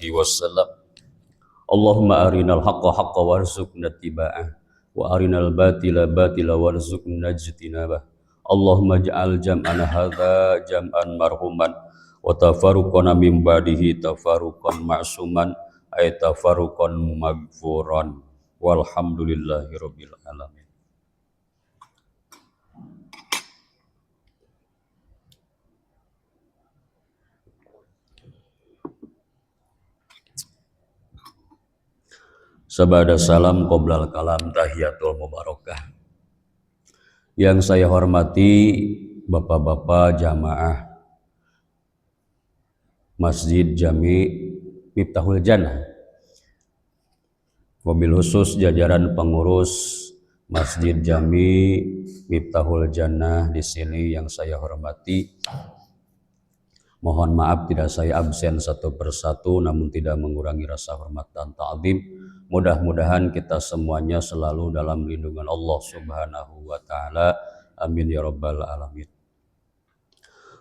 alaihi wasallam. Allahumma arinal haqqa haqqa warzuqna ittiba'ah wa arinal batila batila warzuqna ijtinabah. Allahumma ja'al jam'ana hadza jam'an marhuman wa tafarruqana min ba'dihi tafarruqan ma'suman ay tafarruqan maghfuran walhamdulillahi rabbil alamin. Sabada salam qoblal kalam tahiyatul mubarakah. Yang saya hormati bapak-bapak jamaah Masjid Jami Miftahul Jannah, wabil khusus jajaran pengurus Masjid Jami Miftahul Jannah di sini yang saya hormati. Mohon maaf tidak saya absen satu persatu, namun tidak mengurangi rasa hormat dan ta'zim. Mudah-mudahan kita semuanya selalu dalam lindungan Allah Subhanahu wa Ta'ala. Amin ya Rabbal Alamin.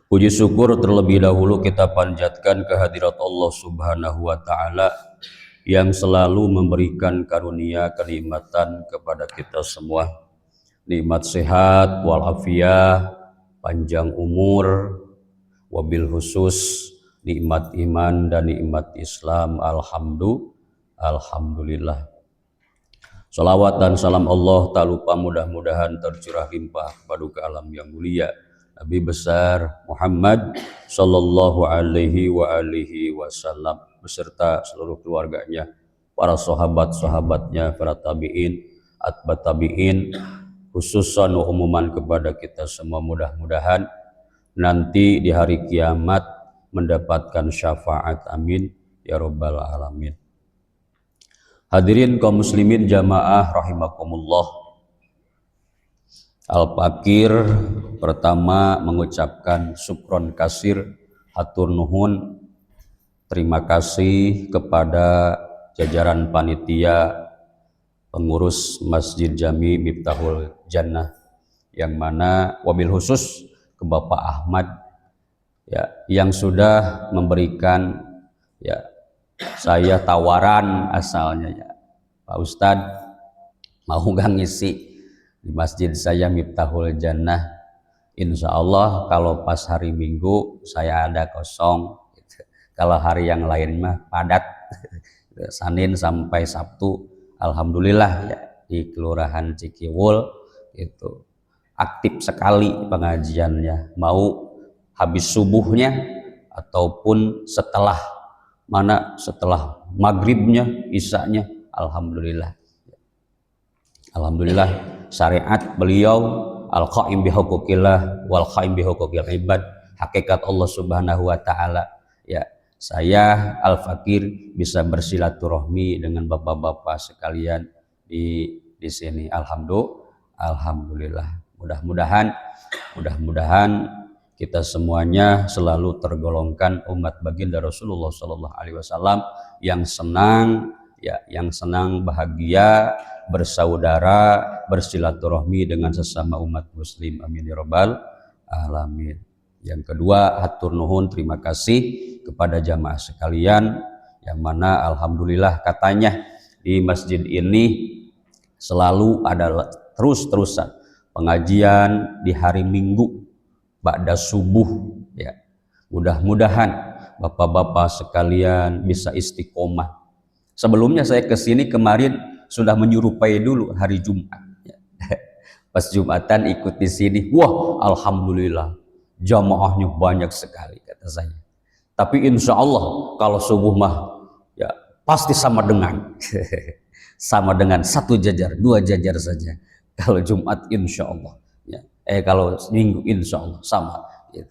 Puji syukur terlebih dahulu kita panjatkan kehadirat Allah Subhanahu wa Ta'ala yang selalu memberikan karunia kenikmatan kepada kita semua. Nikmat sehat walafiat, panjang umur, wabil khusus nikmat iman dan nikmat Islam. Alhamdulillah. Salawat dan salam Allah tak lupa mudah-mudahan tercurah limpah kepada alam yang mulia Nabi besar Muhammad sallallahu alaihi wasallam beserta seluruh keluarganya, para sahabat-sahabatnya, para tabi'in, atba tabi'in, khususan umuman kepada kita semua. Mudah-mudahan nanti di hari kiamat mendapatkan syafaat. Amin ya Rabbal Alamin. Hadirin kaum muslimin jamaah rahimakumullah. Al-Fakir pertama mengucapkan syukron kasir, hatur nuhun, terima kasih kepada jajaran panitia pengurus Masjid Jami Miftahul Jannah, yang mana wabil khusus ke Bapak Ahmad ya, yang sudah memberikan ya saya tawaran asalnya ya, Pak Ustadz mau gak ngisi di masjid saya Miftahul Jannah. Insya Allah kalau pas hari Minggu saya ada kosong gitu. Kalau hari yang lain mah padat Senin sampai Sabtu. Alhamdulillah ya, di Kelurahan Cikiwul itu aktif sekali pengajiannya, mau habis subuhnya ataupun setelah maghribnya, isanya. Alhamdulillah syariat beliau al-qaim bihuquqillah wal qaim bihuquqil ibad, hakikat Allah Subhanahu wa Ta'ala ya. Saya Al-Fakir bisa bersilaturahmi dengan bapak-bapak sekalian di sini. Alhamdulillah. Mudah-mudahan kita semuanya selalu tergolongkan umat baginda Rasulullah Sallallahu Alaihi Wasallam yang senang ya, yang senang, bahagia, bersaudara, bersilaturahmi dengan sesama umat muslim. Amin ya Rabbal Alamin. Yang kedua, hatur nuhun, terima kasih kepada jamaah sekalian, yang mana alhamdulillah katanya di masjid ini selalu ada terus-terusan pengajian di hari Minggu ba'da subuh ya. Mudah-mudahan bapak-bapak sekalian bisa istiqomah. Sebelumnya saya kesini kemarin sudah menyerupai dulu hari Jumat ya. Pas Jumatan ikut di sini, wah alhamdulillah jamaahnya banyak sekali kata saya. Tapi insya Allah kalau subuh mah ya pasti sama dengan sama dengan satu jajar, dua jajar saja. Kalau Jumat insya Allah ya. Kalau Minggu insya Allah sama gitu.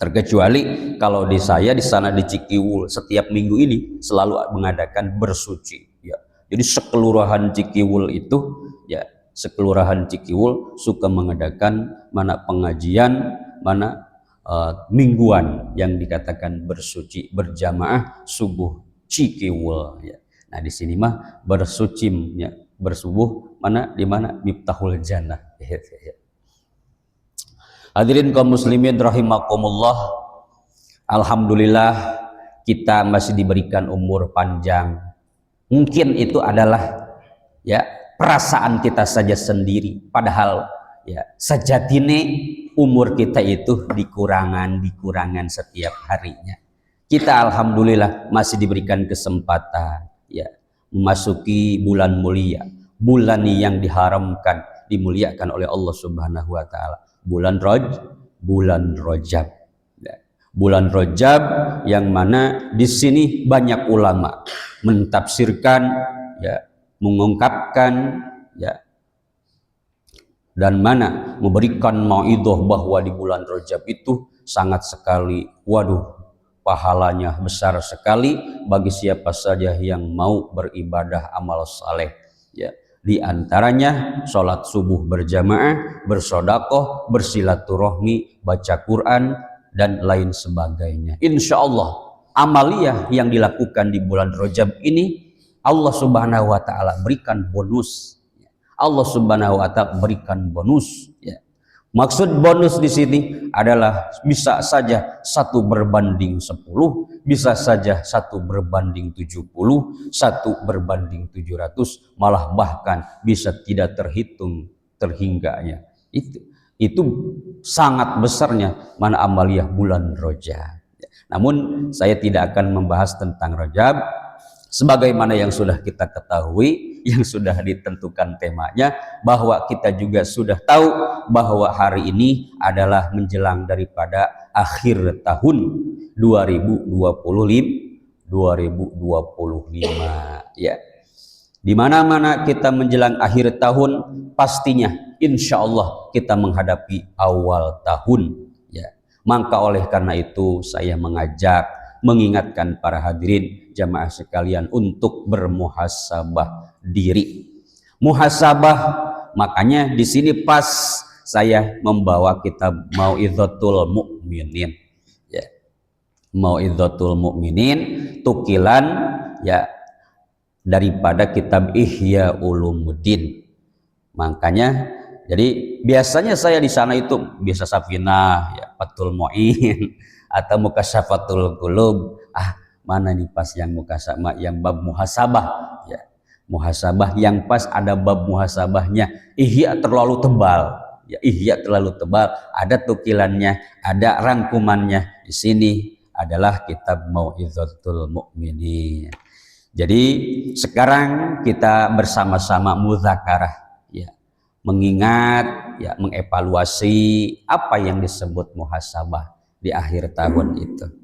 Terkecuali kalau di saya di sana di Cikiwul setiap minggu ini selalu mengadakan bersuci ya. Jadi sekelurahan Cikiwul itu ya, sekelurahan Cikiwul suka mengadakan mana pengajian, mana mingguan yang dikatakan bersuci berjamaah subuh Cikiwul ya. Nah di sini mah bersuci ya, bersubuh mana di mana Miftahul Jannah ya. Hadirin kaum muslimin rahimakumullah. Alhamdulillah kita masih diberikan umur panjang. Mungkin itu adalah ya perasaan kita saja sendiri, padahal ya sejatine umur kita itu dikurangan setiap harinya. Kita alhamdulillah masih diberikan kesempatan ya memasuki bulan mulia, bulan yang diharamkan, dimuliakan oleh Allah Subhanahu wa taala, bulan Rajab. Bulan Rajab yang mana di sini banyak ulama mentafsirkan ya, mengungkapkan ya, dan mana memberikan mauidhah bahwa di bulan Rajab itu sangat sekali, waduh, pahalanya besar sekali bagi siapa saja yang mau beribadah amal saleh ya. Di antaranya sholat subuh berjamaah, bersodakoh, bersilaturahmi, baca Quran, dan lain sebagainya. Insya Allah amaliyah yang dilakukan di bulan Rajab ini Allah Subhanahu wa taala berikan bonus. Allah Subhanahu wa taala berikan bonus ya. Maksud bonus di sini adalah bisa saja 1 berbanding 10, bisa saja 1 berbanding 70, 1 berbanding 700, malah bahkan bisa tidak terhitung terhingganya. Itu sangat besarnya mana amaliyah bulan Rajab. Namun saya tidak akan membahas tentang Rajab, sebagaimana yang sudah kita ketahui, yang sudah ditentukan temanya, bahwa kita juga sudah tahu bahwa hari ini adalah menjelang daripada akhir tahun 2025 ya. Di mana-mana kita menjelang akhir tahun, pastinya insya Allah kita menghadapi awal tahun ya. Maka oleh karena itu saya mengingatkan para hadirin jamaah sekalian untuk bermuhasabah diri. Muhasabah, makanya di sini pas saya membawa kitab Mauidhatul Mukminin ya. Mauidhatul Mukminin tukilan ya daripada kitab Ihya Ulumuddin. Makanya jadi biasanya saya di sana itu biasa Safinah ya, Fathul Mu'in atau Mukasyafatul Qulub. Mana nih pas yang mukasabah, yang bab muhasabah ya. Muhasabah yang pas ada bab muhasabahnya. Ihya terlalu tebal ya, Ihya terlalu tebal, ada tukilannya, ada rangkumannya. Di sini adalah kitab Mauidhatul Mukminin. Jadi sekarang kita bersama-sama mudzakarah ya, mengingat ya, mengevaluasi apa yang disebut muhasabah di akhir tahun itu.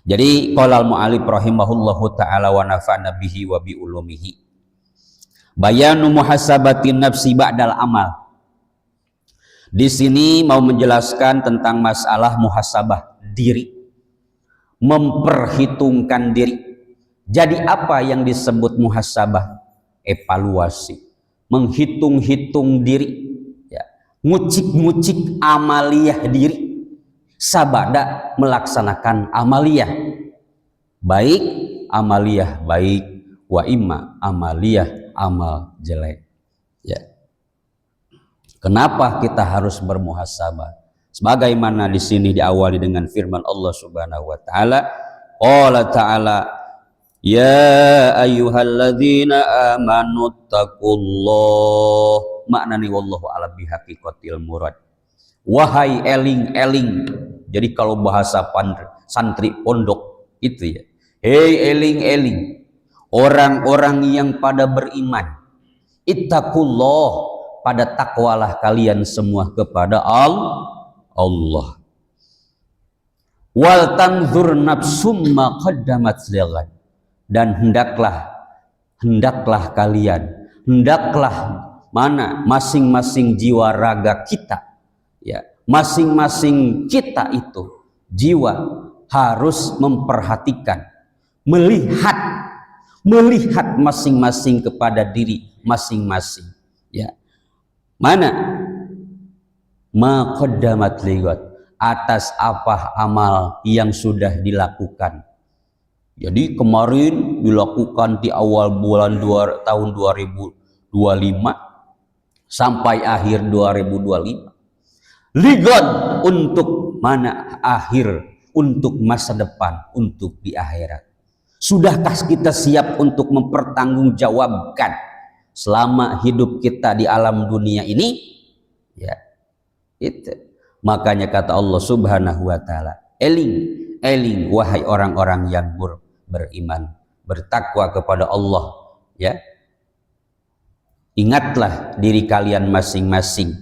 Jadi qala al-mu'allif rahimahullahu ta'ala wa nafa'na bihi wa bi ulumihi. Bayanu muhasabatin nafsi ba'dal amal. Di sini mau menjelaskan tentang masalah muhasabah diri, memperhitungkan diri. Jadi apa yang disebut muhasabah? Evaluasi, menghitung-hitung diri ya, ngucik-ngucik amaliyah diri sabada melaksanakan amaliyah, baik amaliyah baik, wa imma amaliyah amal jelek ya. Kenapa kita harus bermuhasabah? Sebagaimana di sini diawali dengan firman Allah Subhanahu wa taala, qala ta'ala ya ayyuhalladzina amanu taqullah, maknani wallahu a'lam bihaqiqatil murad. Wahai eling-eling. Jadi kalau bahasa santri pondok itu ya, hei eling-eling, orang-orang yang pada beriman, ittaqullah, pada takwalah kalian semua kepada Allah. Wal tanzur nafsum ma qaddamat lighad, dan hendaklah kalian, mana masing-masing jiwa raga kita ya, masing-masing kita itu jiwa harus memperhatikan, melihat masing-masing kepada diri masing-masing ya. Mana ma qaddamat lighad, atas apa amal yang sudah dilakukan. Jadi kemarin dilakukan di awal bulan tahun 2025 sampai akhir 2025. Lighad, untuk mana akhir untuk masa depan, untuk di akhirat. Sudahkah kita siap untuk mempertanggungjawabkan selama hidup kita di alam dunia ini? Ya, itu. Makanya kata Allah Subhanahu wa taala, eling, eling wahai orang-orang yang beriman, bertakwa kepada Allah, ya. Ingatlah diri kalian masing-masing,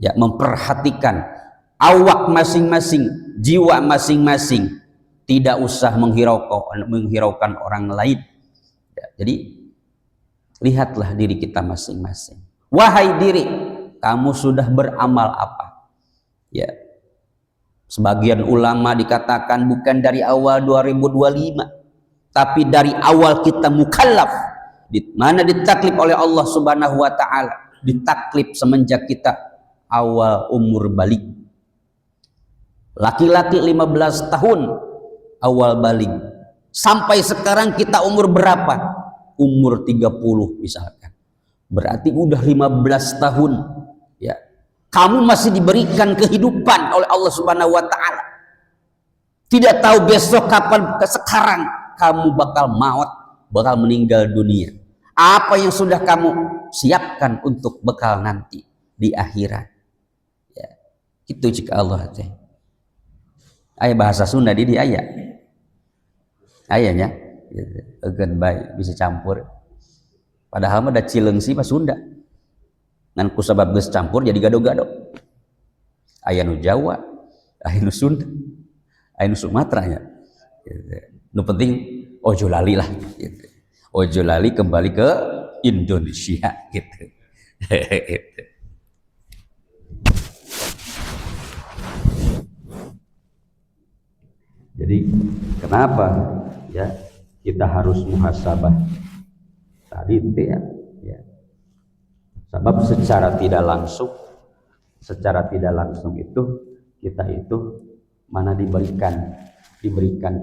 ya, memperhatikan awak masing-masing, jiwa masing-masing, tidak usah menghiraukan orang lain. Ya, jadi lihatlah diri kita masing-masing. Wahai diri, kamu sudah beramal apa? Ya. Sebagian ulama dikatakan bukan dari awal 2025, tapi dari awal kita mukallaf, di mana ditaklif oleh Allah Subhanahu wa taala, ditaklif semenjak kita awal umur balik. Laki-laki 15 tahun awal balik. Sampai sekarang kita umur berapa? Umur 30 misalkan. Berarti udah 15 tahun, ya. Kamu masih diberikan kehidupan oleh Allah Subhanahu wa taala. Tidak tahu besok kapan, sekarang kamu bakal maut, bakal meninggal dunia. Apa yang sudah kamu siapkan untuk bekal nanti di akhirat? Ya, itu jika Allah teh. Ayah bahasa Sunda di ayah. Ayahnya, agen baik bisa campur. Padahal mah da Cileungsi mah Sunda. Ngan ku sabab geus campur jadi gado-gado. Aya nu Jawa, aya nu Sunda, aya nu Sumatera nya. Nu penting ojo lali lah gitu. Ojo lali kembali ke Indonesia gitu. Jadi kenapa ya kita harus muhasabah tadi itu ya. Sebab secara tidak langsung itu kita itu mana diberikan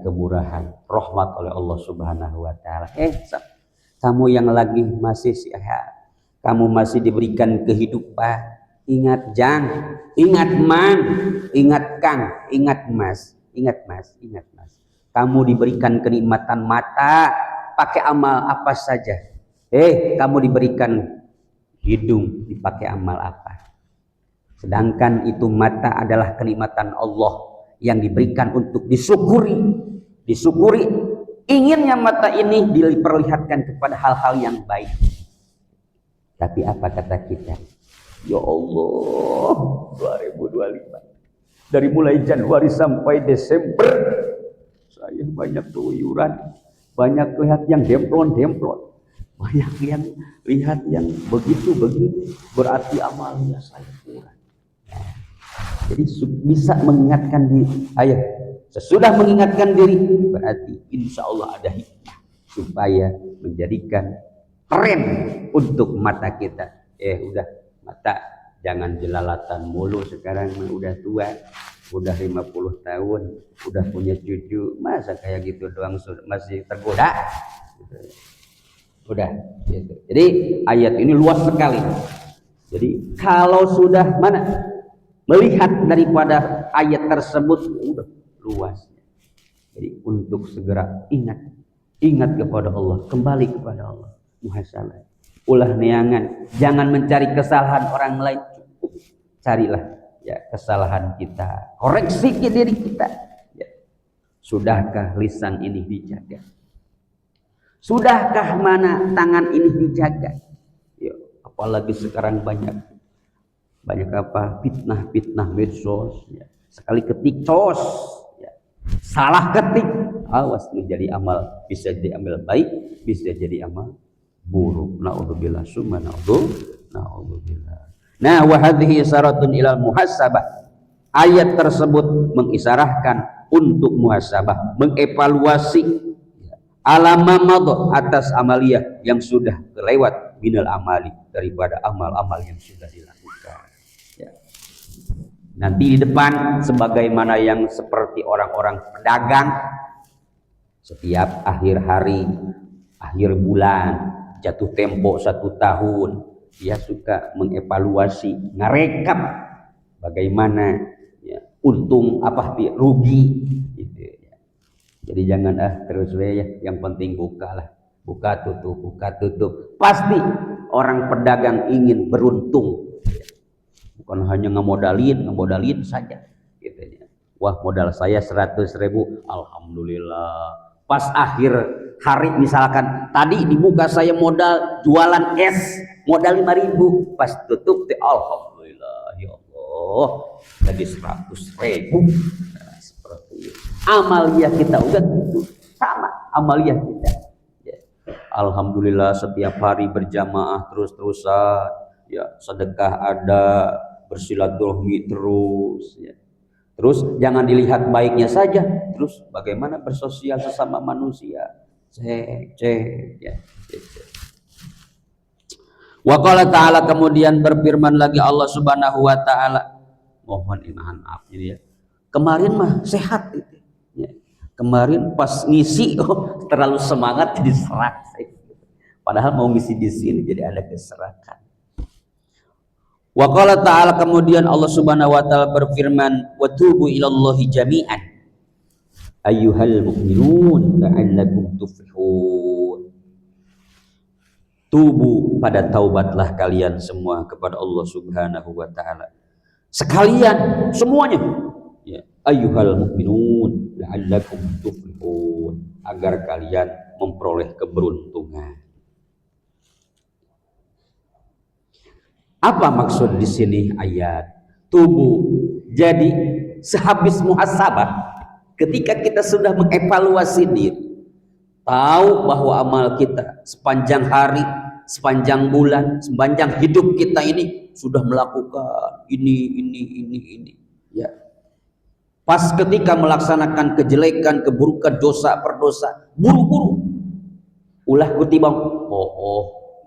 kemurahan, rahmat oleh Allah Subhanahu wa taala. Kamu yang lagi masih sehat, kamu masih diberikan kehidupan. Ingat Jang, ingat Man, ingat Kang, ingat Mas. Kamu diberikan kenikmatan mata, pakai amal apa saja. Kamu diberikan hidung, dipakai amal apa? Sedangkan itu mata adalah kenikmatan Allah yang diberikan untuk disyukuri. Inginnya mata ini diperlihatkan kepada hal-hal yang baik. Tapi apa kata kita? Ya Allah, 2025. Dari mulai Januari sampai Desember, saya banyak keluyuran, banyak lihat yang demplon. Banyak yang lihat yang begitu, berarti amalnya saya kurang. Jadi bisa mengingatkan diri. Sesudah mengingatkan diri, berarti insya Allah ada hikmah supaya menjadikan tren untuk mata kita. Udah mata jangan jelalatan mulu, sekarang udah tua, udah 50 tahun, udah punya cucu, masa kayak gitu doang masih tergoda. Udah gitu. Jadi ayat ini luas sekali. Jadi kalau sudah melihat daripada ayat tersebut udah luas. Jadi untuk segera ingat kepada Allah, kembali kepada Allah, muhasabah. Ulah neangan, jangan mencari kesalahan orang lain, cukup carilah ya kesalahan kita, koreksi diri kita. Ya. Sudahkah lisan ini dijaga? Sudahkah mana tangan ini dijaga? Ya, apalagi sekarang banyak apa fitnah medsos. Ya. Sekali ketik cos, ya. Salah ketik, awas menjadi amal, bisa jadi amal baik, bisa jadi amal buruk. Naudzubillah summa naudzubillah. Nah, wa hadhihi syaratun ilal muhasabah. Ayat tersebut mengisarahkan untuk muhasabah, mengevaluasi alamamad atas amaliyah yang sudah terlewat minal amali, daripada amal-amal yang sudah dilakukan. Ya. Nanti di depan sebagaimana yang seperti orang-orang pedagang, setiap akhir hari, akhir bulan, jatuh tempo 1 tahun, dia suka mengevaluasi, ngarekap bagaimana ya, untung apa rugi gitu ya. Jadi jangan terus ya, yang penting bukalah, buka tutup, pasti orang pedagang ingin beruntung, bukan hanya ngemodalin saja gitu ya. Wah, modal saya 100.000, alhamdulillah. Pas akhir hari misalkan tadi dibuka saya modal jualan es modal 5.000, pas tutup alhamdulillah ya Allah jadi 100.000. Nah, seperti itu amaliyah kita udah gitu, sama amaliyah kita ya. Alhamdulillah setiap hari berjamaah terus-terusan ya, sedekah ada, bersilaturahmi terus ya. Terus jangan dilihat baiknya saja, terus bagaimana bersosial sesama manusia, cek ya. Wa qala ta'ala, kemudian berfirman lagi Allah Subhanahu wa taala, mohon maaf ini ya. Kemarin mah sehat itu. Ya. Kemarin pas ngisi terlalu semangat jadi serak. Padahal mau ngisi di sini jadi ada keserakan. Wa qala ta'ala, kemudian Allah Subhanahu wa taala berfirman, wa tubu ilallahi jami'an ayyuhal mu'minun la'allakum tuflihun. Tubu, pada taubatlah kalian semua kepada Allah Subhanahu wa taala sekalian semuanya ya, ayyuhal mu'minun la'allakum tuflihun, agar kalian memperoleh keberuntungan. Apa maksud di sini ayat tubuh? Jadi sehabis muhasabah, ketika kita sudah mengevaluasi diri, tahu bahwa amal kita sepanjang hari, sepanjang bulan, sepanjang hidup kita ini sudah melakukan ini ya. Pas ketika melaksanakan kejelekan, keburukan, dosa per dosa, buru-buru ulah kutimbang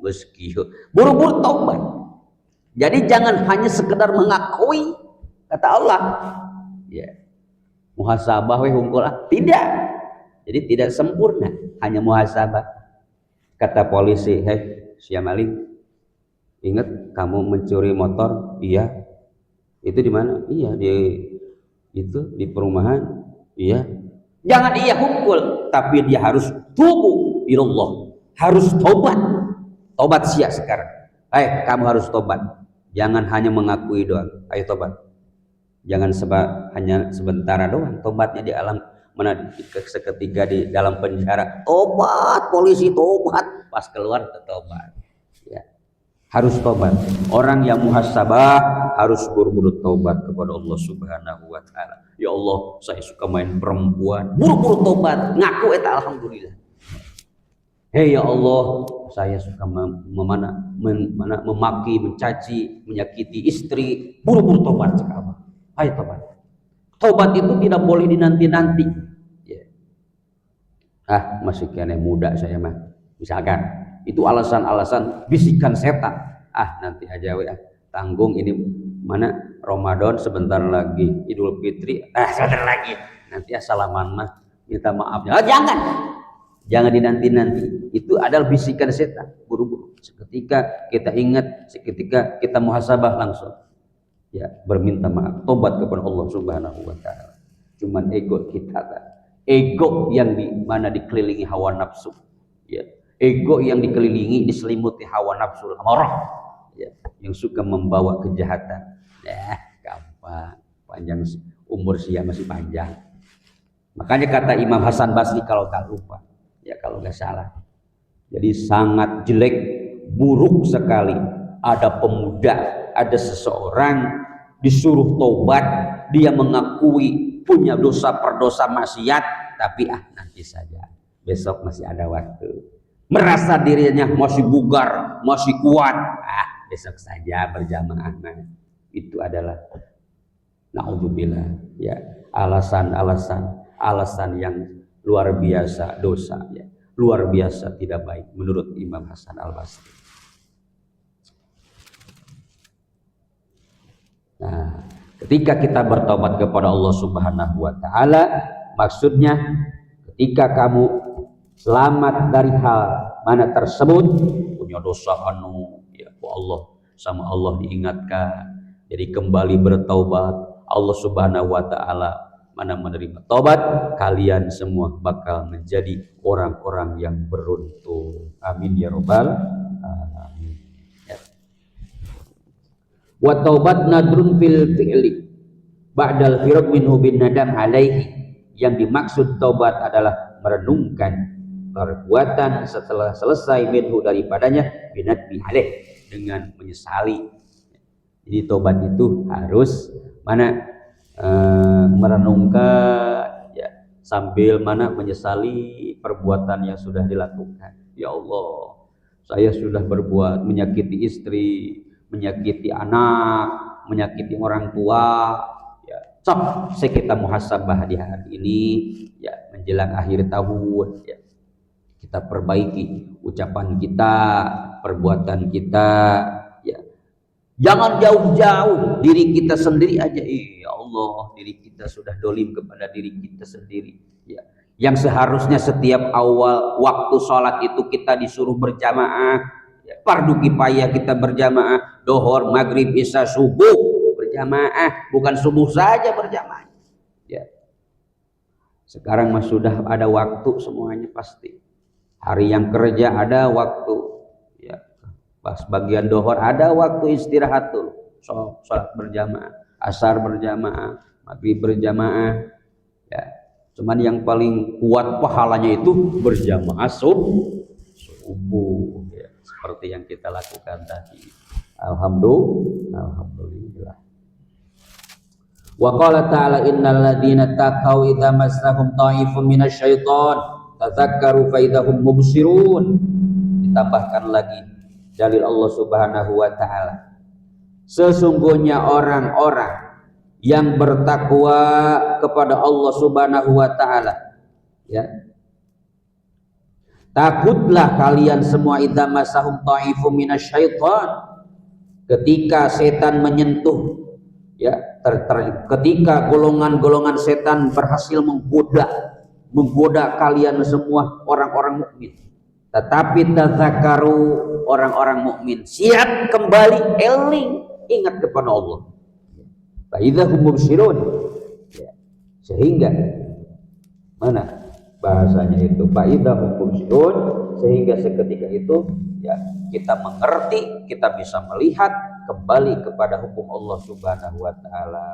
geus kieu, buru-buru taubat. Jadi jangan hanya sekedar mengakui, kata Allah ya, muhasabah we hungkul tidak. Jadi tidak sempurna hanya muhasabah. Kata polisi, si maling, ingat kamu mencuri motor? Iya. Itu di mana? Iya, di perumahan. Iya. Jangan iya hungkul, tapi dia harus tubu ilallah, harus tobat. Tobat sia sekarang. Kamu harus tobat. Jangan hanya mengakui doang. Ayo tobat. Jangan hanya sementara doang. Tobatnya di alam mana, seketika di dalam penjara. Tobat, polisi tobat. Pas keluar tobat. Ya. Harus tobat. Orang yang muhasabah harus buru-buru tobat kepada Allah Subhanahu wa taala. Ya Allah, saya suka main perempuan. Buru-buru tobat. Ngaku eta alhamdulillah. Hei ya Allah, saya suka memaki, mencaci, menyakiti istri. Buru-buru tobat sekarang. Ayo tobat. Tobat itu tidak boleh dinanti-nanti. Ya. Masih kena muda saya mah. Misalkan itu alasan-alasan bisikan setan. Nanti aja tanggung ini mana Ramadan sebentar lagi, Idul Fitri sebentar lagi. Nanti salaman mah minta maafnya. Jangan dinanti-nanti. Itu adalah bisikan setan. Buru-buru. Seketika kita ingat, seketika kita muhasabah langsung ya berminta maaf, tobat kepada Allah Subhanahu wa taala. Cuman ego kita, ego yang di mana dikelilingi hawa nafsu ya. Ego yang dikelilingi, diselimuti hawa nafsu amarah ya, yang suka membawa kejahatan. Gampang, panjang umur sia masih panjang. Makanya kata Imam Hasan Basri kalau tak lupa ya, kalau nggak salah, jadi sangat jelek, buruk sekali ada pemuda, ada seseorang disuruh tobat, dia mengakui punya dosa per dosa maksiat, tapi nanti saja, besok masih ada waktu. Merasa dirinya masih bugar, masih kuat, besok saja berjamaah. Itu adalah naudzubillah ya, alasan yang luar biasa dosa ya, luar biasa tidak baik menurut Imam Hasan Al-Basri. Nah, ketika kita bertobat kepada Allah Subhanahu wa taala, maksudnya ketika kamu selamat dari hal mana tersebut, punya dosa ya Allah, sama Allah diingatkan, jadi kembali bertaubat, Allah Subhanahu wa taala mana menerima taubat, kalian semua bakal menjadi orang-orang yang beruntung. Amin ya rabbal alamin. Ya. Wa taubat nadrun fil fi'li ba'dal firaq minhu bin nadam alaihi. Yang dimaksud taubat adalah merenungkan perbuatan setelah selesai minhu daripadanya binadbi alaih, dengan menyesali. Jadi taubat itu harus mana merenungkan ya, sambil mana menyesali perbuatan yang sudah dilakukan. Ya Allah, saya sudah berbuat menyakiti istri, menyakiti anak, menyakiti orang tua. Ya, cok, saya kita muhasabah di hari ini ya, menjelang akhir tahun ya. Kita perbaiki ucapan kita, perbuatan kita ya. Jangan jauh-jauh diri kita sendiri aja. Ya Allah, diri kita sudah dolim kepada diri kita sendiri ya. Yang seharusnya setiap awal waktu sholat itu kita disuruh berjamaah ya. Fardu kifayah kita berjamaah, dohor, maghrib, isya, subuh berjamaah, bukan subuh saja berjamaah ya. Sekarang mah sudah ada waktu semuanya pasti. Hari yang kerja ada waktu ya. Pas bagian dohor ada waktu istirahat tuh, sholat berjamaah, asar berjamaah, maghrib berjamaah ya. Cuman yang paling kuat pahalanya itu berjamaah subuh ya. Seperti yang kita lakukan tadi. Alhamdulillah. Wa qala ta'ala innal ladzina taqaw idza massahum ta'ifun minasyaiton tadzakkaru fa idahum mubsirun. Ditambahkan lagi dalil Allah Subhanahu wa taala, sesungguhnya orang-orang yang bertakwa kepada Allah Subhanahu wa taala ya, takutlah kalian semua idza masahum ta'ifum minasyaiton, ketika setan menyentuh ya, ketika golongan-golongan setan berhasil menggoda kalian semua orang-orang mukmin. Tetapi tazakkaru, orang-orang mukmin siap kembali, eling, ingat kepada Allah. Fa idzahum mubsirun. Sehingga mana bahasanya itu? Fa idzahum mubsirun, sehingga seketika itu ya kita mengerti, kita bisa melihat kembali kepada hukum Allah Subhanahu wa taala.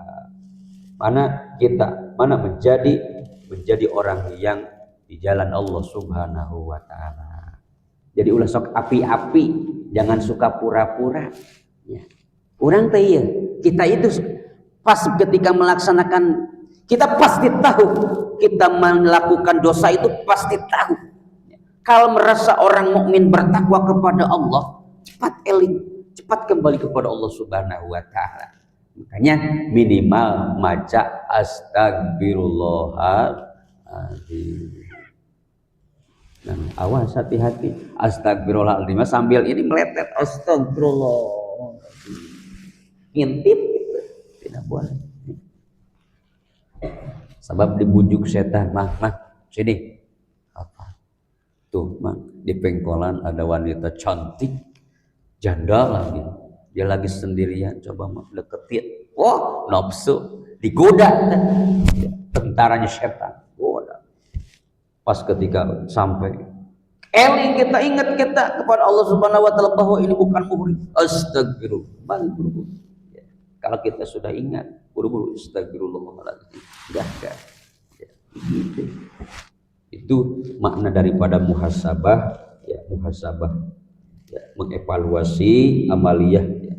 Mana kita menjadi orang yang di jalan Allah Subhanahu wa taala. Jadi ulah sok api-api, jangan suka pura-pura ya. Orang teh ya, kita itu pas ketika melaksanakan, kita pasti tahu kita melakukan dosa itu, pasti tahu. Kalau merasa orang mukmin bertakwa kepada Allah, cepat eling, cepat kembali kepada Allah Subhanahu wa taala. Makanya minimal maca astagfirullahaladzim. Nah, awas, hati-hati, astagfirullahaladzim sambil ini meletet, astagfirullah, ngintip gitu. Tidak boleh. Sebab dibujuk setan, mah sini apa tuh, mah di pengkolan ada wanita cantik janda lagi, dia lagi sendirian, coba mah deketin, wah nafsu, digoda tentaranya setan, goda. Pas ketika sampai eling, kita ingat kita kepada Allah Subhanahu wa taala bahwa ini bukan muhrim, astagfirullah, buru-buru ya. Kalau kita sudah ingat, buru-buru astagfirullahaladzim, enggak ya, gitu. Itu makna daripada muhasabah ya, ya, mengevaluasi amaliyah ya.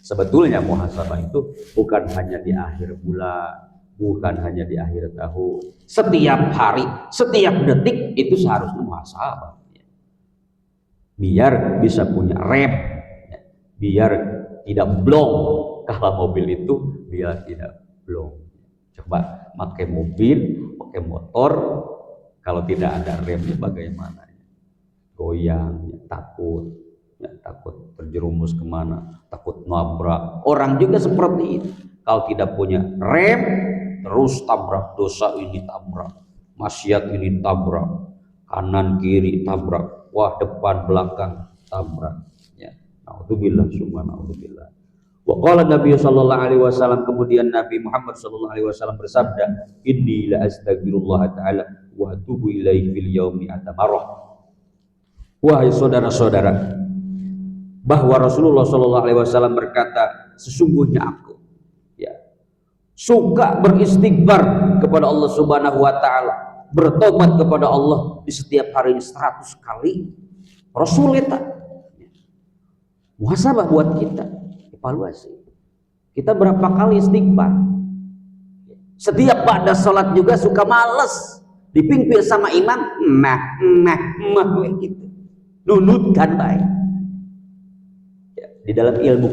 Sebetulnya muhasabah itu bukan hanya di akhir bulan, bukan hanya di akhir tahun, setiap hari, setiap detik itu seharusnya muhasabah ya. Biar bisa punya rem ya. Biar tidak blong, kalau mobil itu biar tidak blong. Coba pakai mobil, pakai motor, kalau tidak ada remnya bagaimana? Goyang, ya, takut terjerumus kemana, takut nabrak. Orang juga seperti itu, kalau tidak punya rem terus tabrak, dosa ini tabrak, maksiat ini tabrak, kanan kiri tabrak, wah depan belakang tabrak ya. Naudzubillah, summa naudzubillah. Wa qala Nabi sallallahu alaihi wasallam, kemudian Nabi Muhammad sallallahu alaihi wasallam bersabda, inni la astaghfirullah taala wa atubu ilaihi fil yaumi atamarrah. Wahai saudara-saudara, bahwa Rasulullah sallallahu alaihi wasallam berkata, sesungguhnya aku ya suka beristighfar kepada Allah Subhanahu wa taala, bertobat kepada Allah di setiap hari 100 kali. Rasul itu muhasabah buat kita, evaluasi. Kita berapa kali istighfar? Setiap pada sholat juga suka males, dipimpin sama imam, gitu. Nunutkan baik. Ya, di dalam ilmu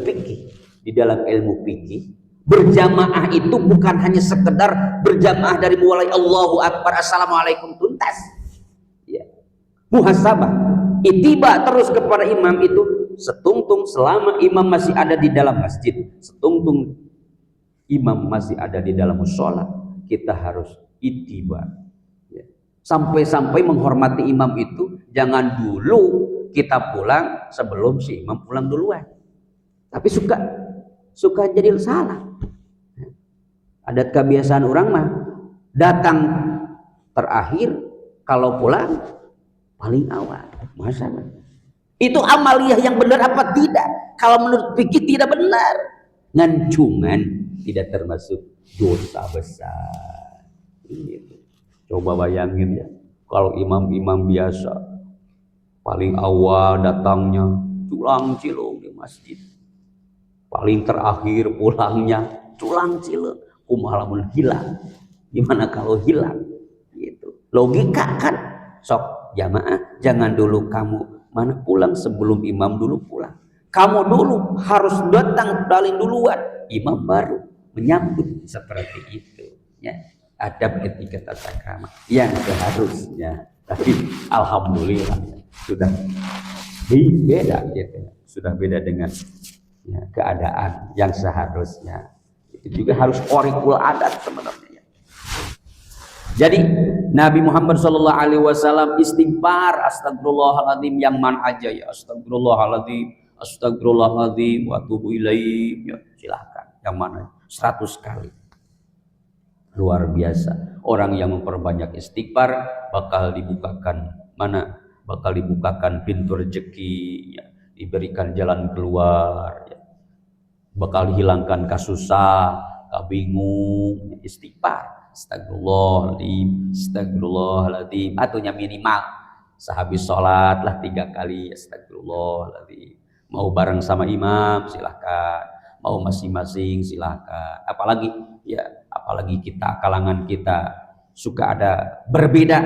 fikih, berjamaah itu bukan hanya sekedar berjamaah dari mulai Allahu Akbar, Assalamualaikum tuntas. Ya. Muhasabah, itiba terus kepada imam itu setungtung selama imam masih ada di dalam masjid, setungtung imam masih ada di dalam mushola, kita harus itiba ya. Sampai-sampai menghormati imam itu jangan dulu kita pulang sebelum si imam pulang duluan, tapi suka jadi salah. Adat kebiasaan orang mah datang terakhir, kalau pulang paling awal. Masa itu amaliyah yang benar apa tidak? Kalau menurut fikih tidak benar. Ngancungan tidak termasuk dosa besar. Gitu. Coba bayangin ya, kalau imam-imam biasa paling awal datangnya culang cilung di masjid, paling terakhir pulangnya culang cilung, kumalamun hilang. Gimana kalau hilang? Gitu. Logika kan, sok jamaah jangan dulu kamu mana pulang sebelum imam dulu pulang. Kamu dulu harus datang paling duluan, imam baru menyambut, seperti itu. Ya, adab etika tata krama yang seharusnya. Tapi alhamdulillah sudah beda, gitu. Sudah beda dengan ya, keadaan yang seharusnya. Itu juga harus qorikul adat sebenarnya. Jadi Nabi Muhammad sallallahu alaihi wasallam istighfar astagfirullahaladzim yang man aja ya, astagfirullahaladzim, astagfirullahaladzim wa atubu ilaih ya, silahkan yang mana 100 kali. Luar biasa. Orang yang memperbanyak istighfar bakal dibukakan pintu rezeki ya, diberikan jalan keluar ya. Bakal dihilangkan kasusah, kabingung, istighfar. Astagfirullahaladzim, astagfirullahaladzim, atunya minimal sehabis sholat lah 3 kali astagfirullahaladzim. Mau bareng sama imam silahkan, mau masing-masing silahkan. Apalagi kita, kalangan kita suka ada berbeda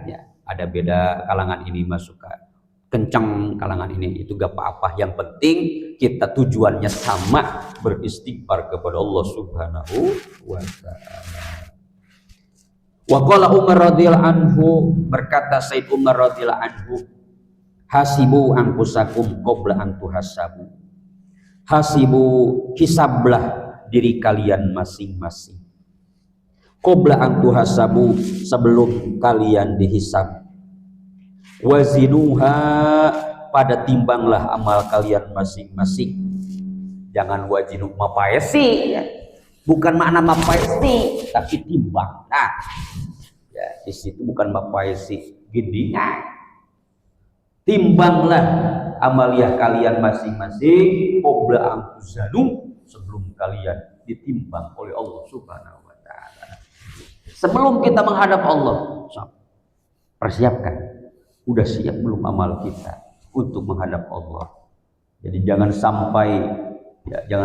ya, ada beda kalangan ini mah suka kencang, kalangan ini itu gak apa-apa, yang penting kita tujuannya sama, beristighfar kepada Allah Subhanahu wa ta'ala. Wa qala Umar radhiyallahu anhu, berkata Said Umar radhiyallahu anhu, hasibu anfusakum qabla an tuhasabu. Hasibu, hisablah diri kalian masing-masing. Qabla an tuhasabu, sebelum kalian dihisab. Wazinuha, pada timbanglah amal kalian masing-masing. Jangan wazinu mapaesi ya. Bukan makna mapaesi, tapi timbang. Nah, ya, di situ bukan mapaesi, gindingan. Timbanglah amaliyah kalian masing-masing qabla anfusanu, sebelum kalian ditimbang oleh Allah Subhanahu wa taala. Sebelum kita menghadap Allah, persiapkan. Udah siap belum amal kita untuk menghadap Allah? Jadi jangan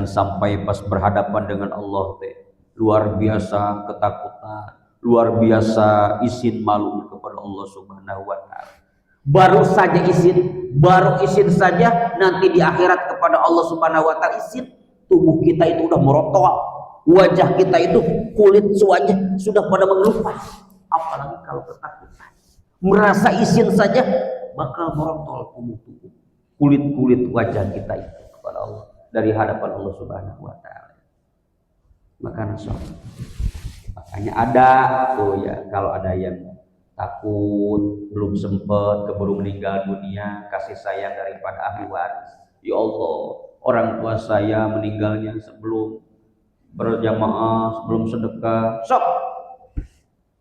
sampai pas berhadapan dengan Allah luar biasa ketakutan, luar biasa izin malu kepada Allah Subhanahu wa taala. Baru izin saja nanti di akhirat kepada Allah Subhanahu wa taala izin, tubuh kita itu udah merotol, wajah kita itu kulit wajah sudah pada mengelupas, apalagi kalau ketakutan. Merasa izin saja bakal merotol tubuh kulit wajah kita itu kepada Allah dari hadapan Allah Subhanahu wa taala. Makanya ada tuh ya, kalau ada yang takut belum sempat keburu meninggal dunia, kasih sayang daripada ahli waris, Ya Allah, orang tua saya meninggalnya sebelum berjamaah, sebelum sedekah, sok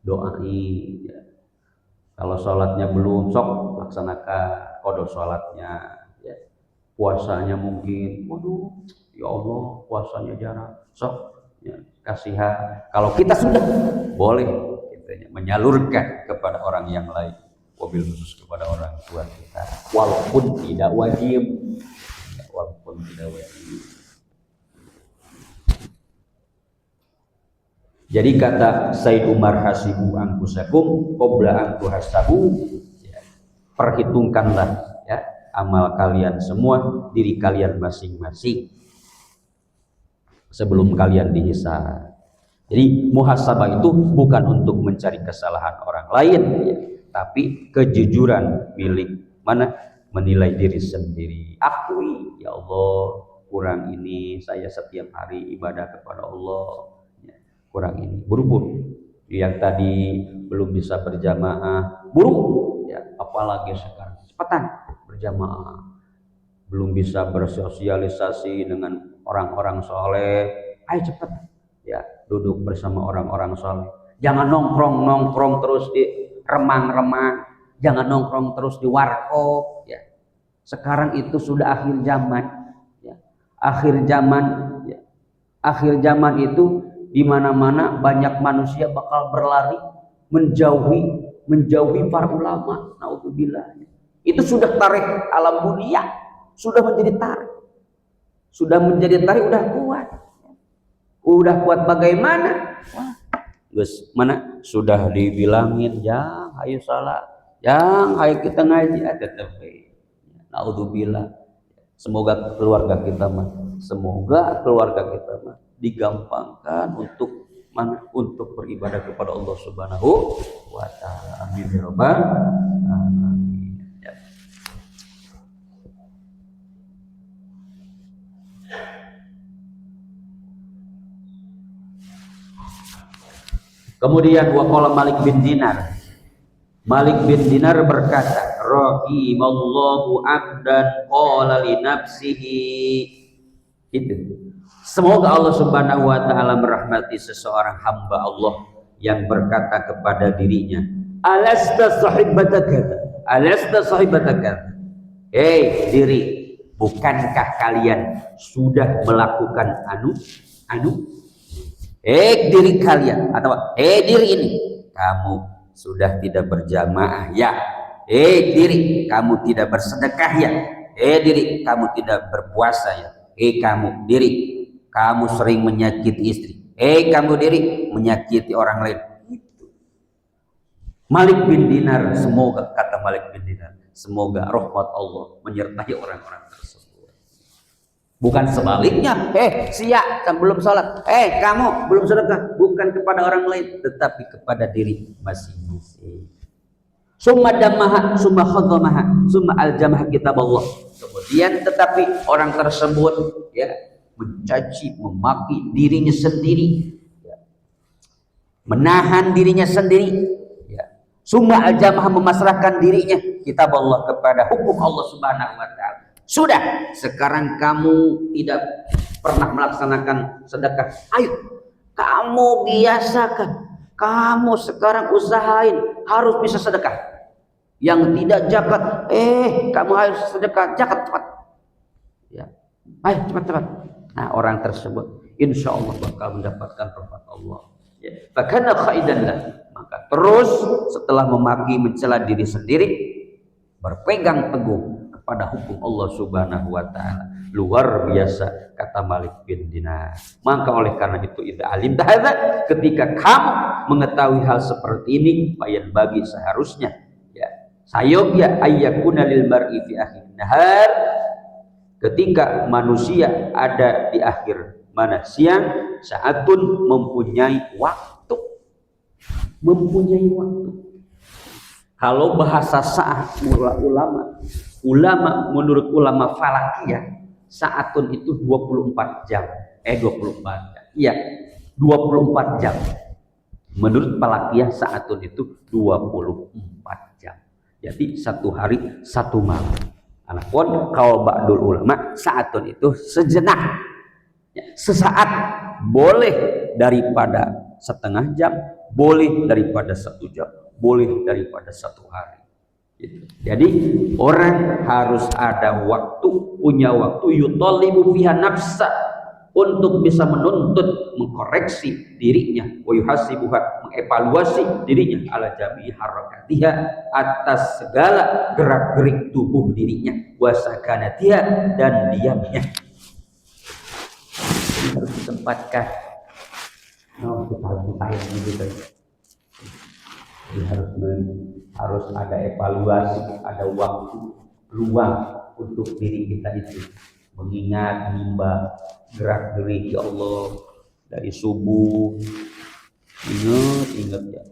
doain ya. Kalau sholatnya belum, sok laksanakan qada sholatnya ya. Puasanya mungkin, waduh ya Allah puasanya jarang, sok ya, kasihan. Kalau kita sudah boleh kita menyalurkan kepada orang yang lain, wabil khusus kepada orang tua kita, walaupun tidak wajib ya, walaupun tidak wajib. Jadi kata Said Umar, hasibu anfusakum qabla an tuhasabu, ya, perhitungkanlah ya amal kalian semua, diri kalian masing-masing sebelum kalian dihisab. Jadi muhasabah itu bukan untuk mencari kesalahan orang lain ya, tapi kejujuran milik mana menilai diri sendiri. Akui, ya Allah kurang ini, saya setiap hari ibadah kepada Allah kurang ini, buru-buru. Yang tadi belum bisa berjamaah, buru ya, apalagi sekarang cepetan berjamaah. Belum bisa bersosialisasi dengan orang-orang soleh, ayo cepet ya duduk bersama orang-orang soleh. Jangan nongkrong terus di remang-remang, jangan nongkrong terus di warkop ya. Sekarang itu sudah akhir zaman ya. Akhir zaman itu di mana-mana banyak manusia bakal berlari menjauhi para ulama. Naudzubillah. Itu sudah tarik alam dunia, sudah menjadi tarik. Udah kuat bagaimana? Gus mana sudah dibilangin, yang ayo salat, yang ayo kita ngaji, tetap. Naudzubillah. Semoga keluarga kita digampangkan untuk beribadah kepada Allah Subhanahu wa taala. Amin ya rabbal alamin. Ya. Kemudian waqala Malik bin Dinar berkata, rahimallahu abdan qala li nafsihi. Itu. Semoga Allah Subhanahu wa taala merahmati seseorang hamba Allah yang berkata kepada dirinya, alasta sahibataka. Hei diri, bukankah kalian sudah melakukan diri kalian, atau diri ini, kamu sudah tidak berjamaah ya. Diri, kamu tidak bersedekah ya. Diri, kamu tidak berpuasa ya. Kamu diri, kamu sering menyakiti istri. Kamu diri menyakiti orang lain. Malik bin Dinar, kata Malik bin Dinar, semoga rahmat Allah menyertai orang-orang tersebut. Bukan sebaliknya, siap belum sholat, kamu belum sedekah, bukan kepada orang lain, tetapi kepada diri masing-masing. Summa dammaha, summa khadamaha, summa aljamaha kitab Allah. Kemudian tetapi orang tersebut ya mencaci, memaki dirinya sendiri, ya, menahan dirinya sendiri, ya. Summa aljamaha, memasrahkan dirinya kitab Allah kepada hukum Allah Subhanahu wa taala. Sudah, sekarang kamu tidak pernah melaksanakan sedekah. Ayo, kamu biasakan. Kamu sekarang usahain harus bisa sedekah. Yang tidak zakat, kamu harus sedekah zakat cepat. Ya, ayo cepat. Nah, orang tersebut insya Allah bakal mendapatkan rahmat Allah. Ya, fakana khaidan lah. Maka terus setelah memaki mencela diri sendiri, berpegang teguh pada hukum Allah Subhanahu wa taala. Luar biasa, kata Malik bin Dinar. Maka oleh karena itu, idza alimta hadza, ketika kamu mengetahui hal seperti ini, bayan bagi seharusnya ya sayogya ayyakuna lil mar'i fi akhir nahar, ketika manusia ada di akhir mana siang, saatun mempunyai waktu. Kalau bahasa saat ulama menurut ulama falakiyah, saatun itu 24 jam. 24 jam. Iya, 24 jam. Menurut falakiyah saatun itu 24 jam. Jadi satu hari satu malam. Anapun kaul ba'dul ulama saatun itu sejenak, ya, sesaat, boleh daripada setengah jam, boleh daripada 1 jam, boleh daripada 1 hari. Gitu. Jadi orang harus ada waktu, punya waktu yutalibu fiha nafsa, untuk bisa menuntut, mengkoreksi dirinya, wa yuhasibuha, mengevaluasi dirinya ala jami'i harakatiha, atas segala gerak-gerik tubuh dirinya, wa sakanatiha, dan diamnya. Ini harus ditempatkan. Kita harus gitu. Jadi harus ada evaluasi, ada waktu luang untuk diri kita itu, mengingat, menimbang gerak-gerik ya Allah dari subuh. Ingat ya,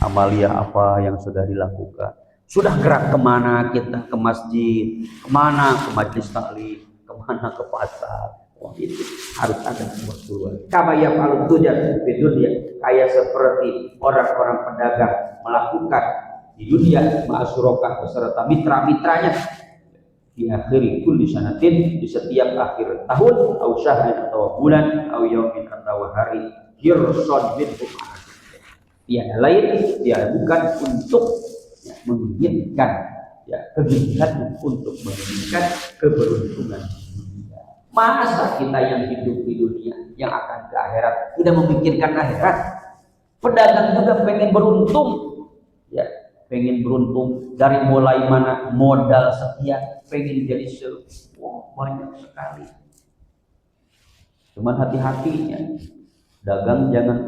amalia apa yang sudah dilakukan, sudah gerak kemana kita, ke masjid, kemana, ke majelis taklim, kemana, ke pasar. Wah, itu harus ada waktu luang. Kama ya palu tujar di dunia, kayak seperti orang-orang pedagang melakukan di dunia, ma'asurokah beserta mitra-mitranya di akhir kulli sanatin, di setiap akhir tahun, atau syahrin atau bulan, atau yaumin atau hari, hirson bin umar. Tiada lain, tiada bukan untuk menginginkan kegigihan, untuk menginginkan keberuntungan. Masa kita yang hidup di dunia, yang akan ke akhirat, tidak memikirkan akhirat? Pedagang juga pengen beruntung, ya, pengen beruntung dari mulai mana, modal sekian, pengen jadi banyak sekali. Cuman hati-hatinya, dagang jangan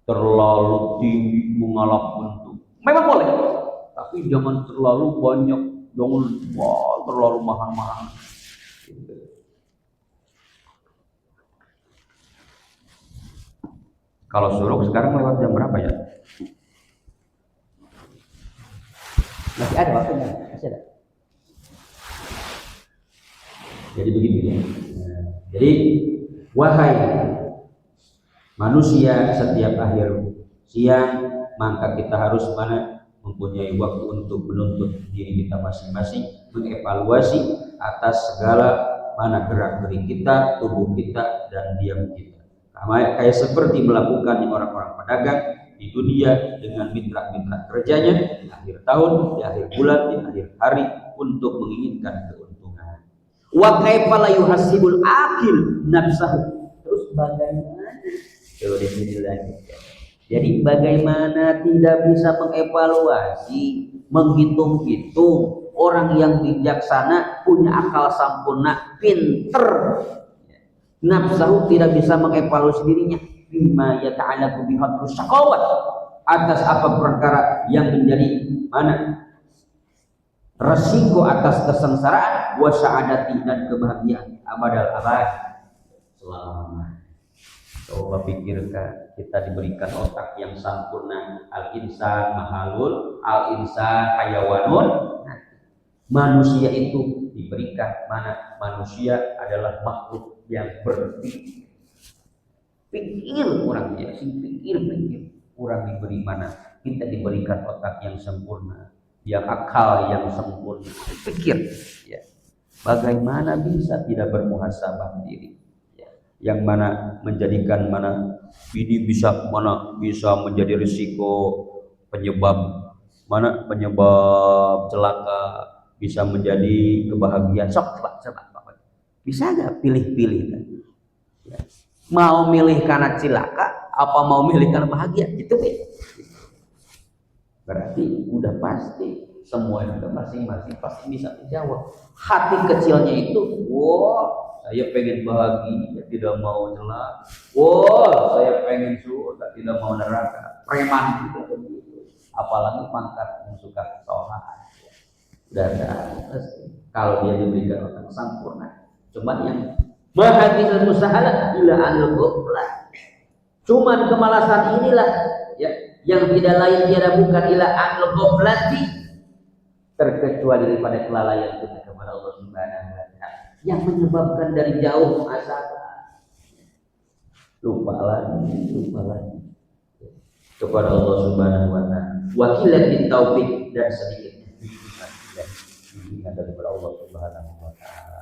terlalu tinggi mengalap untung. Memang boleh, tapi jangan terlalu banyak, jangan terlalu mahal-mahal. Kalau suruh sekarang lewat jam berapa ya? Masih ada waktunya, masih ada. Jadi begini ya. Jadi wahai manusia, setiap akhir siang maka kita harus mempunyai waktu untuk menuntut diri kita masing-masing, mengevaluasi atas segala gerak-gerik kita, tubuh kita, dan diam kita. Kayak seperti melakukan orang-orang pedagang di dunia dengan mitra-mitra kerjanya di akhir tahun, di akhir bulan, di akhir hari, untuk menginginkan keuntungan. Wa kaifa la yuhasibul akil nafsahu. Terus bagaimana? Di sini lagi. Jadi bagaimana tidak bisa mengevaluasi, menghitung-hitung, orang yang bijaksana, punya akal sampurna, pinter, nafsahu tidak bisa mengevaluasi dirinya, bima yata'allaqu bihadrus syaqawat, atas apa perkara yang menjadi resiko atas kesengsaraan, wa sa'adati, dan kebahagiaan abadal abad, selama. Coba pikirkan, kita diberikan otak yang sempurna. Al-insan mahalul, al-insan hayawanun. Manusia itu diberikan manusia adalah makhluk yang berpikir. Pikir orang dia, pikir. Orang diberi kita diberikan otak yang sempurna, yang akal yang sempurna. Pikir, ya. Bagaimana bisa tidak bermuhasabah diri? Yang mana menjadikan ini bisa menjadi risiko penyebab celaka, bisa menjadi kebahagiaan. Coba bisa nggak pilih-pilih kan? Ya. Mau milih karena celaka apa mau milih karena bahagia, itu berarti udah pasti semua itu masing-masing pasti bisa dijawab. Hati kecilnya itu, saya pengen bahagia, tidak mau celaka. Saya pengen surga, tidak mau neraka. Preman juga begitu. Apalagi pangkat yang suka kesalahan. Kalau dia diberikan otak sempurna, cuman yang mahabisul musahalah ila anil ghaflah. Cuman kemalasan inilah ya, yang tidak lain tiada bukan ila anil ghaflati, terkecuali daripada kelalaian kita kepada Allah Subhanahu wa taala, yang menyebabkan dari jauh muhasabah. Lupa lagi kepada Allah Subhanahu wa taala. Wakilan di taufik, dan sedikit bimbingan daripada Allah Subhanahu wa taala.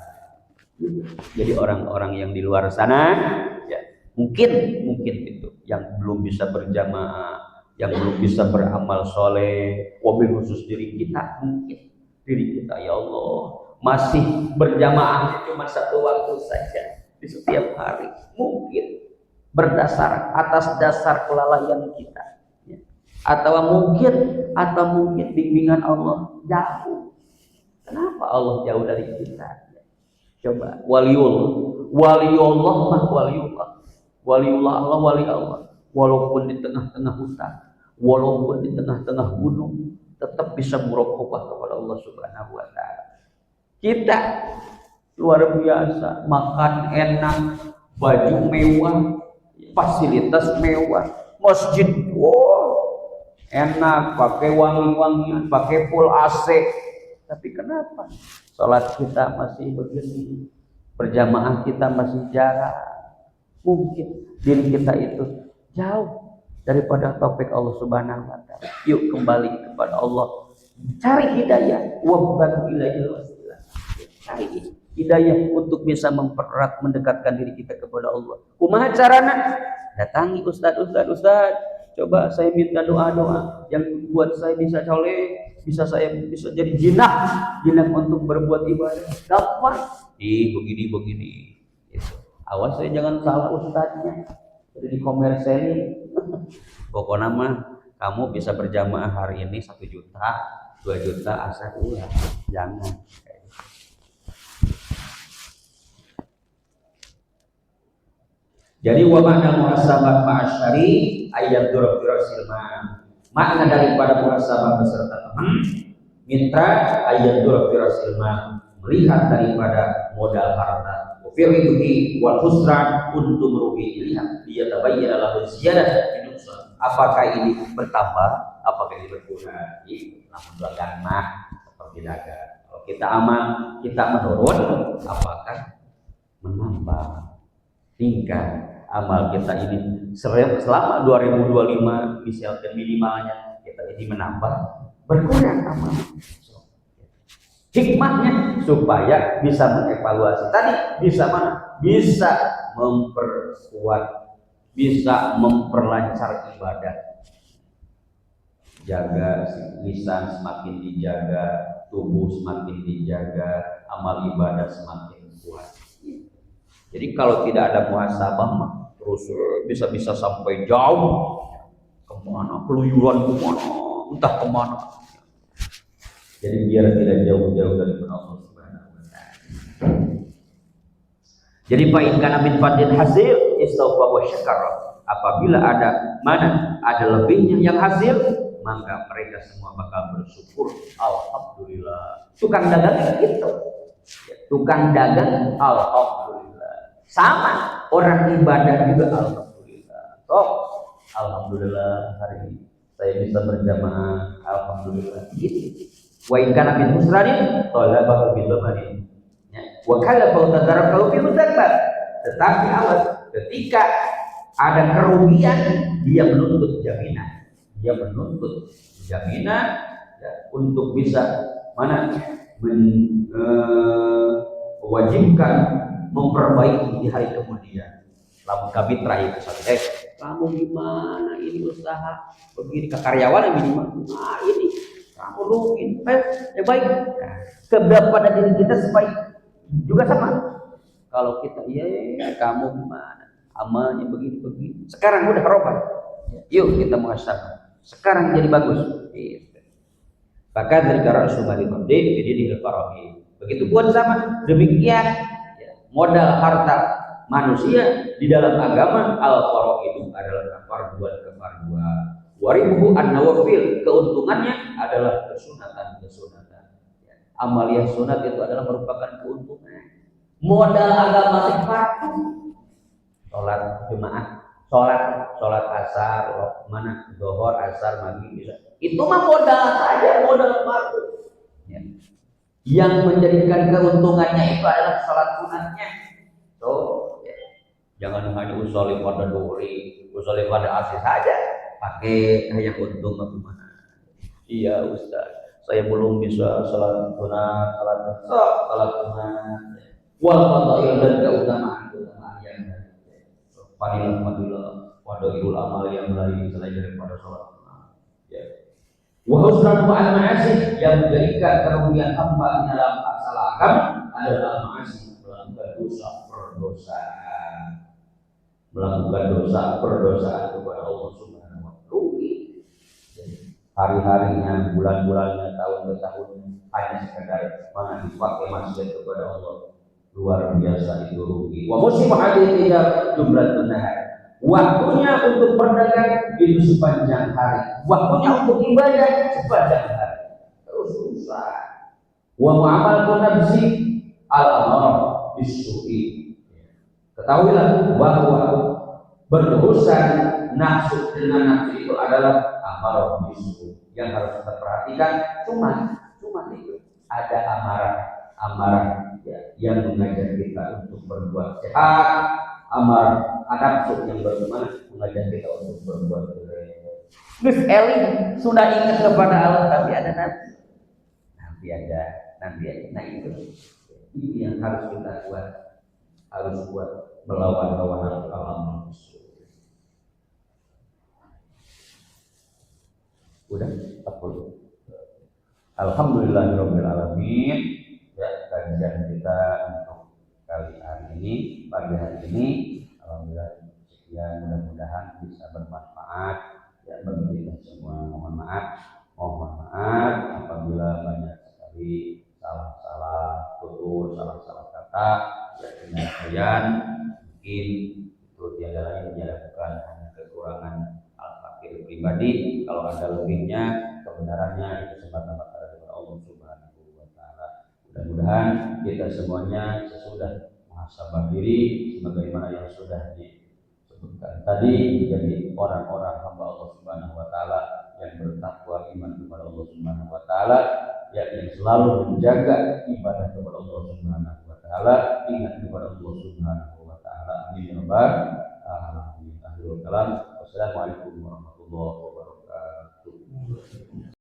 Jadi orang-orang yang di luar sana ya, mungkin itu yang belum bisa berjamaah, yang belum bisa beramal soleh, wabil khusus diri kita, mungkin diri kita ya Allah masih berjamaah cuma satu waktu saja di setiap hari, mungkin berdasar atas dasar kelalaian kita ya. atau mungkin bimbingan Allah jauh. Kenapa Allah jauh dari kita? Coba waliullah mah waliullah Allah, wali Allah walaupun di tengah-tengah hutan, walaupun di tengah-tengah gunung, tetap bisa muraqabah kepada Allah Subhanahu wa taala. Kita luar biasa, makan enak, baju mewah, fasilitas mewah, masjid enak, pakai wangi-wangian, pakai full AC. Tapi kenapa sholat kita masih begini, berjamaah kita masih jarang? Mungkin diri kita itu jauh daripada taufik Allah Subhanahu wa taala. Yuk kembali kepada Allah, cari hidayah, wabtaghi ilaihil wasilah. Cari hidayah untuk bisa mempererat, mendekatkan diri kita kepada Allah. Kumaha carana? Datangi ustaz. Coba saya minta doa-doa yang buat saya bisa soleh, saya bisa jadi jinak untuk berbuat ibadah. Gampang. Begini. Gitu. Awas saya jangan salah ustaznya. Jadi dikomerselin. Pokoknya mah kamu bisa berjamaah hari ini 1 juta, 2 juta asal ya. Jangan. Jadi wa ma'na muhasabah ma'asyari ayat durab-durasil makna daripada muhasabah beserta teman mitra ayat durab-durasil melihat daripada modal harta firrihi wal khusran untuk merugi lihat dia tabayyana lahu ziyadah binusra, apakah ini bertambah, apakah ini berkurang. Namun dagang mah seperti dagang, kalau kita aman kita menurun, apakah menambah tingkat amal kita ini selama 2025 misalkan minimalnya kita ini menambah, berkurang amal. Hikmahnya supaya bisa mengevaluasi tadi, bisa mana? Bisa memperkuat, bisa memperlancar ibadah. Jaga lisan semakin dijaga, tubuh semakin dijaga, amal ibadah semakin kuat. Jadi kalau tidak ada muhasabah mah terus bisa sampai jauh kemana, keluyuran kemana, entah kemana. Jadi biar tidak jauh-jauh dari Allah Subhanahu wa taala. Jadi fa in kana min fadil hasil istawfa wa syakara. Apabila ada lebihnya yang hasil, maka mereka semua bakal bersyukur. Alhamdulillah. Tukang dagang itu. Tukang dagang alhamdulillah. Sama orang ibadah juga alhamdulillah. Alhamdulillah hari ini saya bisa berjamaah, alhamdulillah. Gitu. Wa in kana min husranin talabahu bil dhamani. Wa kala fa tadarakahu fi mudzakkar. Tetapi awas, ketika ada kerugian dia menuntut jaminan. Ya, untuk bisa mewajibkan memperbaiki di hari kemudian. Lamun kabitra itu kamu gimana ini usaha begini ke karyawan yang minimal. Nah ini kamu rugi, baik. Kepada diri kita sebaik juga sama. Kalau kita kamu gimana? Amalnya begini. Sekarang udah roba. Yuk kita muhasabah. Sekarang jadi bagus. Bahkan dari Rasulullah jadi dilfarahi. Begitu pun sama demikian modal harta manusia di dalam agama al-faraidu adalah kefarduan. Waribuhu an-nawafil, keuntungannya adalah kesunatan. Amalia sunat itu adalah merupakan keuntungan. Modal agama fardu. Salat Jumat, salat asar, zuhur, asar, maghrib bisa. Itu mah modal saja, modal fardu. Ya. Yang menjadikan keuntungannya itu adalah salat sunatnya. Jangan hanya usolli pada duri, usolli pada asih saja. Pakai yang untung bagaimana? Iya Ustaz, saya belum bisa salat sunat, salat sunat, wal fadail dan keutamaan yang fadilah fadailul amal yang lain selain daripada salat sunat. Ya. Wa husnul ma'asi yang menjadikan kerugian hamba dalam masalah agama adalah ma'asi, melakukan dosa perdosaan. Melakukan dosa perdosaan kepada Allah Subhanahu wa taala. Rugi. Hari-harinya, bulan-bulannya, tahun ke tahun hanya sekedar dipakai maksiat kepada Allah. Luar biasa itu rugi. Wa musim hadis tidak jumlah benar. Waktunya untuk berdagang itu sepanjang hari. Waktunya untuk ibadah sepanjang hari. Terus susah. Wa mu'amalatu nafsi al-amara bisu'i. Ketahuilah bahwa berurusan nafsu dengan nafsu itu adalah amarah bisu yang harus kita perhatikan. Cuma itu ada amarah ya, yang mengajak kita untuk berbuat jahat, amarah nafsu yang bagaimana mengajak kita untuk berbuat baik. Gus Eli sudah ingat kepada Allah tapi ada nanti ada. Nah itu yang harus kita buat melawan nafsu alam. Udah 40. Alhamdulillahirabbil alamin. Ya, kajian kita untuk kali ini, pagi hari ini, alhamdulillah sekian, mudah-mudahan bisa bermanfaat ya bagi kita semua. Mohon maaf apabila banyak sekali salah-salah tutur, salah-salah kata ya penyampaian mungkin itu tiada lain bukan hanya kekurangan al-fakir pribadi. Kalau ada lebihnya kebenarannya itu semata-mata dari Allah Subhanahu wa taala. Mudah-mudahan kita semuanya sesudah muhasabah diri sebagaimana yang sudah disebutkan tadi menjadi orang-orang hamba Allah Subhanahu wa taala yang bertakwa iman kepada Allah Subhanahu wa taala, yang selalu menjaga ibadah kepada Allah Subhanahu wa taala, ingat kepada Allah Subhanahu wa taala. Amin ya rabbal alamin. Akhirul kalam. Wassalamualaikum warahmatullahi wabarakatuh.